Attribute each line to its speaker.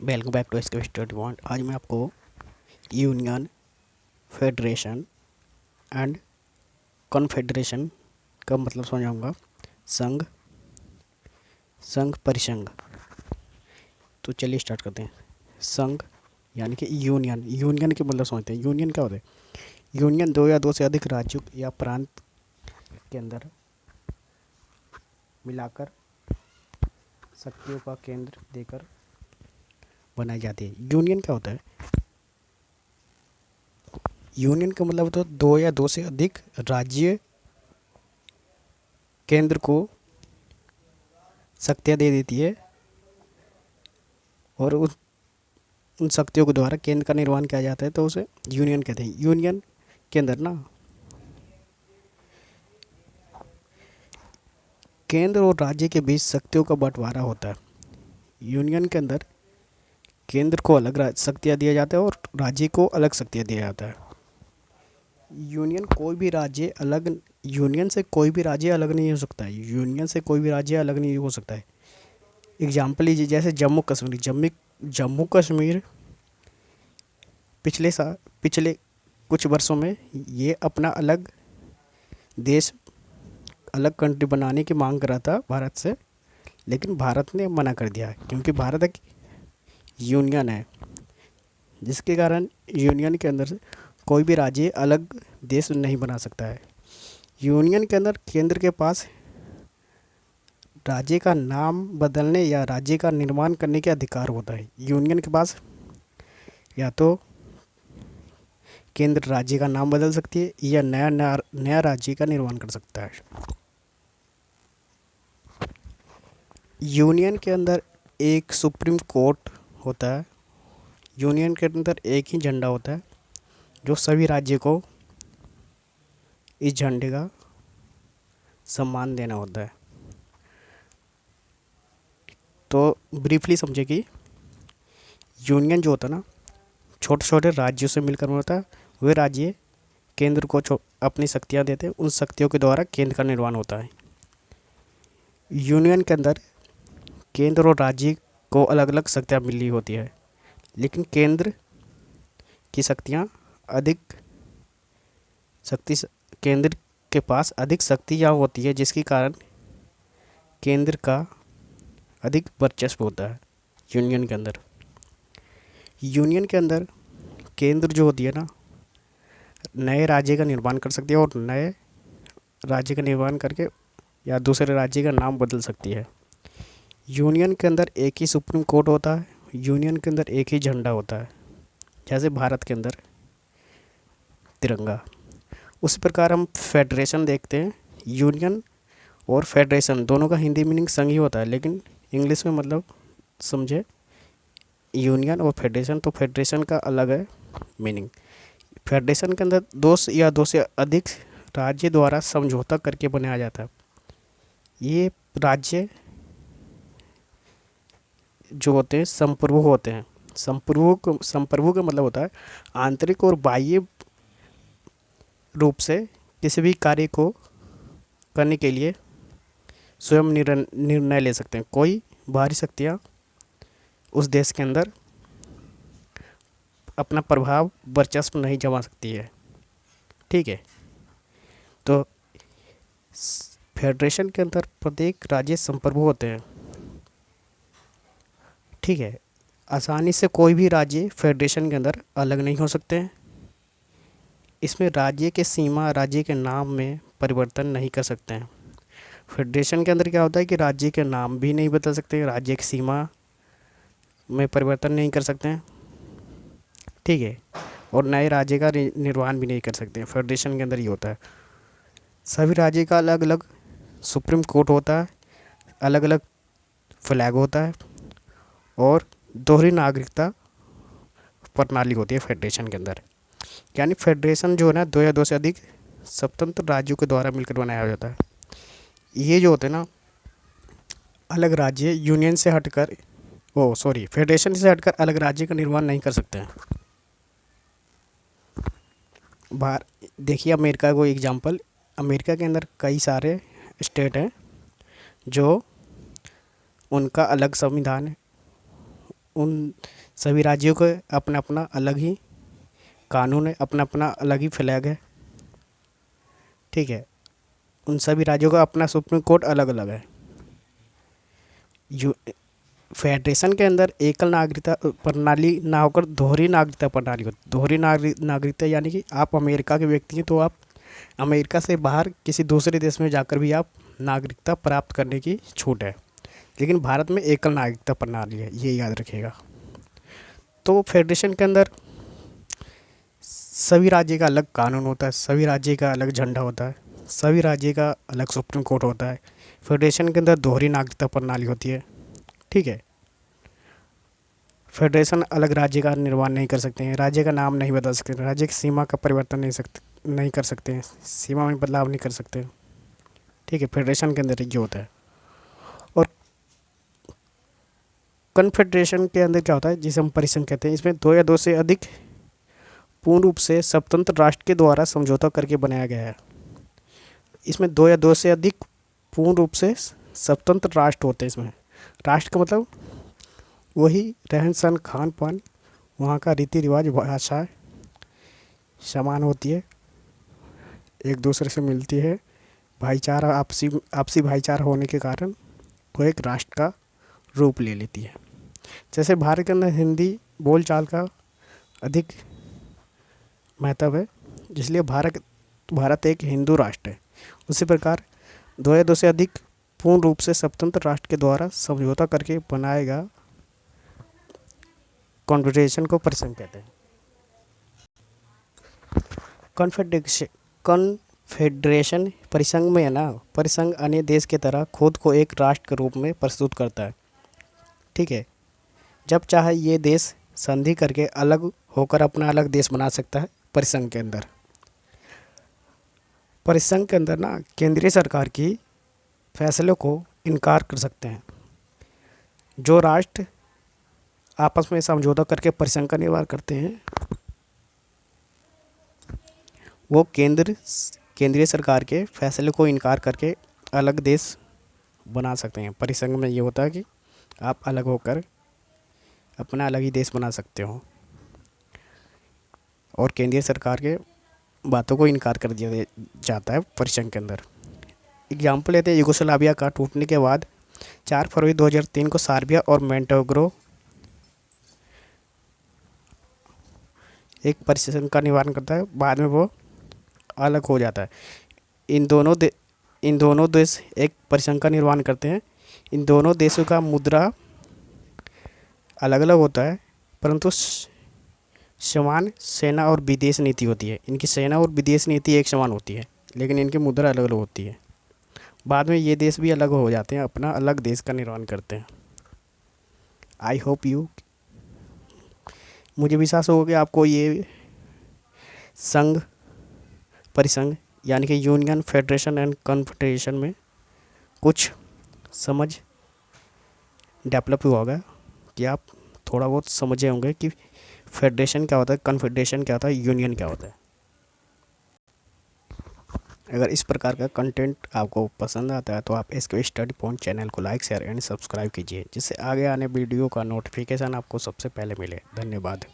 Speaker 1: Welcome back to SK study point. आज मैं आपको यूनियन, फेडरेशन एंड कॉन्फेडरेशन का मतलब समझाऊंगा। संघ, संघ, परिसंघ। तो चलिए स्टार्ट करते हैं। संघ यानी कि यूनियन। यूनियन के मतलब समझते हैं। यूनियन क्या होता है? यूनियन दो या दो से अधिक राज्यों या प्रांत के अंदर मिलाकर शक्तियों का केंद्र देकर बनाई जाती है। यूनियन क्या होता है? यूनियन का मतलब होता है दो या दो से अधिक राज्य केंद्र को शक्तियाँ दे देती है और उन शक्तियों के द्वारा केंद्र का निर्माण किया जाता है, तो उसे यूनियन कहते हैं। यूनियन के अंदर ना केंद्र और राज्य के बीच शक्तियों का बंटवारा होता है। यूनियन के अंदर केंद्र को अलग शक्तियाँ दिया जाता है और राज्य को अलग शक्तियाँ दिया जाता है। यूनियन से कोई भी राज्य अलग नहीं हो सकता है। यूनियन से कोई भी राज्य अलग नहीं हो सकता है। एग्जाम्पल लीजिए, जैसे जम्मू कश्मीर। जम्मू कश्मीर पिछले कुछ वर्षों में ये अपना अलग देश, अलग कंट्री बनाने की मांग कर रहा था भारत से, लेकिन भारत ने मना कर दिया क्योंकि भारत एक यूनियन है, जिसके कारण यूनियन के अंदर से कोई भी राज्य अलग देश नहीं बना सकता है। यूनियन के अंदर केंद्र के पास राज्य का नाम बदलने या राज्य का निर्माण करने के अधिकार होता है। यूनियन के पास या तो केंद्र राज्य का नाम बदल सकती है या नया राज्य का निर्माण कर सकता है। यूनियन के अंदर एक सुप्रीम कोर्ट होता है। यूनियन के अंदर एक ही झंडा होता है जो सभी राज्य को इस झंडे का सम्मान देना होता है। तो ब्रीफली समझे कि यूनियन जो होता है ना, छोटे छोटे राज्यों से मिलकर होता है। वे राज्य केंद्र को अपनी शक्तियाँ देते हैं, उन शक्तियों के द्वारा केंद्र का निर्माण होता है। यूनियन के अंदर केंद्र और राज्य को अलग अलग शक्तियाँ मिली होती है, लेकिन केंद्र की शक्तियाँ अधिक शक्ति केंद्र के पास अधिक शक्तियाँ होती है, जिसके कारण केंद्र का अधिक वर्चस्व होता है। यूनियन के अंदर केंद्र जो होती है ना, नए राज्य का निर्माण कर सकती है और नए राज्य का निर्माण करके या दूसरे राज्य का नाम बदल सकती है। यूनियन के अंदर एक ही सुप्रीम कोर्ट होता है। यूनियन के अंदर एक ही झंडा होता है, जैसे भारत के अंदर तिरंगा। उसी प्रकार हम फेडरेशन देखते हैं। यूनियन और फेडरेशन दोनों का हिंदी मीनिंग संग ही होता है, लेकिन इंग्लिश में मतलब समझे यूनियन और फेडरेशन, तो फेडरेशन का अलग है मीनिंग। फेडरेशन के अंदर दो या दो से अधिक राज्य द्वारा समझौता करके बनाया जाता है। ये राज्य जो होते हैं संप्रभु होते हैं। संप्रभु का मतलब होता है आंतरिक और बाह्य रूप से किसी भी कार्य को करने के लिए स्वयं निर्णय ले सकते हैं। कोई बाहरी शक्तियाँ उस देश के अंदर अपना प्रभाव वर्चस्व नहीं जमा सकती है। ठीक है, तो फेडरेशन के अंदर प्रत्येक राज्य संप्रभु होते हैं। ठीक है, आसानी से कोई भी राज्य फेडरेशन के अंदर अलग नहीं हो सकते हैं। इसमें राज्य के सीमा राज्य के नाम में परिवर्तन नहीं कर सकते हैं। फेडरेशन के अंदर क्या होता है कि राज्य के नाम भी नहीं बदल सकते, राज्य की सीमा में परिवर्तन नहीं कर सकते हैं। ठीक है, और नए राज्य का निर्माण भी नहीं कर सकते। फेडरेशन के अंदर ये होता है। सभी राज्य का अलग अलग सुप्रीम कोर्ट होता है, अलग अलग फ्लैग होता है और दोहरी नागरिकता प्रणाली होती है फेडरेशन के अंदर। यानी फेडरेशन जो है ना, दो या दो से अधिक स्वतंत्र राज्यों के द्वारा मिलकर बनाया जाता है। ये जो होते हैं ना, अलग राज्य यूनियन से हटकर फेडरेशन से हटकर अलग राज्य का निर्माण नहीं कर सकते हैं। बाहर देखिए, अमेरिका को एग्जांपल। अमेरिका के अंदर कई सारे स्टेट हैं जो उनका अलग संविधान है, उन सभी राज्यों का अपना अपना अलग ही कानून है, अपना अपना अलग ही फ्लैग है। ठीक है, उन सभी राज्यों का अपना सुप्रीम कोर्ट अलग अलग है। यू फेडरेशन के अंदर एकल नागरिकता प्रणाली ना होकर दोहरी नागरिकता प्रणाली होती। दोहरी नागरिकता यानी कि आप अमेरिका के व्यक्ति हैं तो आप अमेरिका से बाहर किसी दूसरे देश में जाकर भी आप नागरिकता प्राप्त करने की छूट है। लेकिन भारत में एकल नागरिकता प्रणाली है, ये याद रखिएगा। तो फेडरेशन के अंदर सभी राज्य का अलग कानून होता है, सभी राज्य का अलग झंडा होता है, सभी राज्य का अलग सुप्रीम कोर्ट होता है। फेडरेशन के अंदर दोहरी नागरिकता प्रणाली होती है। ठीक है, फेडरेशन अलग राज्य का निर्माण नहीं कर सकते हैं, राज्य का नाम नहीं बदल सकते, राज्य की सीमा का परिवर्तन नहीं कर सकते हैं, सीमा में बदलाव नहीं कर सकते। ठीक है, फेडरेशन के अंदर ये होता है। और कन्फेडरेशन के अंदर क्या होता है, जिसे हम परिसंघ कहते हैं, इसमें दो या दो से अधिक पूर्ण रूप से स्वतंत्र राष्ट्र के द्वारा समझौता करके बनाया गया है। इसमें दो या दो से अधिक पूर्ण रूप से स्वतंत्र राष्ट्र होते हैं। इसमें राष्ट्र का मतलब वही रहन सहन खान पान, वहाँ का रीति रिवाज, भाषा समान होती है, एक दूसरे से मिलती है, भाईचारा आपसी भाईचारा होने के कारण वो एक राष्ट्र का रूप ले लेती है। जैसे भारत के अंदर हिंदी बोलचाल का अधिक महत्व है, इसलिए भारत एक हिंदू राष्ट्र है। उसी प्रकार दो या दो से अधिक पूर्ण रूप से स्वतंत्र राष्ट्र के द्वारा समझौता करके बनाएगा कॉन्फेडरेशन को परिसंघ कहते हैं। कॉन्फेडरेशन परिसंघ में है ना, परिसंघ अन्य देश की तरह खुद को एक राष्ट्र के रूप में प्रस्तुत करता है। ठीक है, जब चाहे ये देश संधि करके अलग होकर अपना अलग देश बना सकता है। परिसंघ के अंदर ना केंद्रीय सरकार की फैसलों को इनकार कर सकते हैं। जो राष्ट्र आपस में समझौता करके परिसंघ का निर्माण करते हैं वो केंद्रीय सरकार के फैसले को इनकार करके अलग देश बना सकते हैं। परिसंघ में ये होता है कि आप अलग होकर अपना अलग ही देश बना सकते हो और केंद्रीय सरकार के बातों को इनकार कर दिया जाता है परिसंघ के अंदर। एग्जाम्पल लेते हैं, यूगोस्लाविया का टूटने के बाद 4 फरवरी 2003 को सर्बिया और मोंटेनेग्रो एक परिसंघ का निर्माण करता है, बाद में वो अलग हो जाता है। इन दोनों देश एक परिसंघ का निर्माण करते हैं। इन दोनों देशों का मुद्रा अलग अलग होता है, परंतु समान सेना और विदेश नीति होती है। इनकी सेना और विदेश नीति एक समान होती है, लेकिन इनकी मुद्रा अलग अलग होती है। बाद में ये देश भी अलग हो जाते हैं, अपना अलग देश का निर्माण करते हैं। आई होप मुझे विश्वास होगा कि आपको ये संघ परिसंघ यानी कि यूनियन, फेडरेशन एंड कॉन्फेडरेशन में कुछ समझ डेवलप हुआ होगा, कि आप थोड़ा बहुत समझे होंगे कि फेडरेशन क्या होता है, कॉन्फेडरेशन क्या होता है, यूनियन क्या होता है। अगर इस प्रकार का कंटेंट आपको पसंद आता है तो आप इसको स्टडी पॉइंट चैनल को लाइक, शेयर एंड सब्सक्राइब कीजिए, जिससे आगे आने वीडियो का नोटिफिकेशन आपको सबसे पहले मिले। धन्यवाद।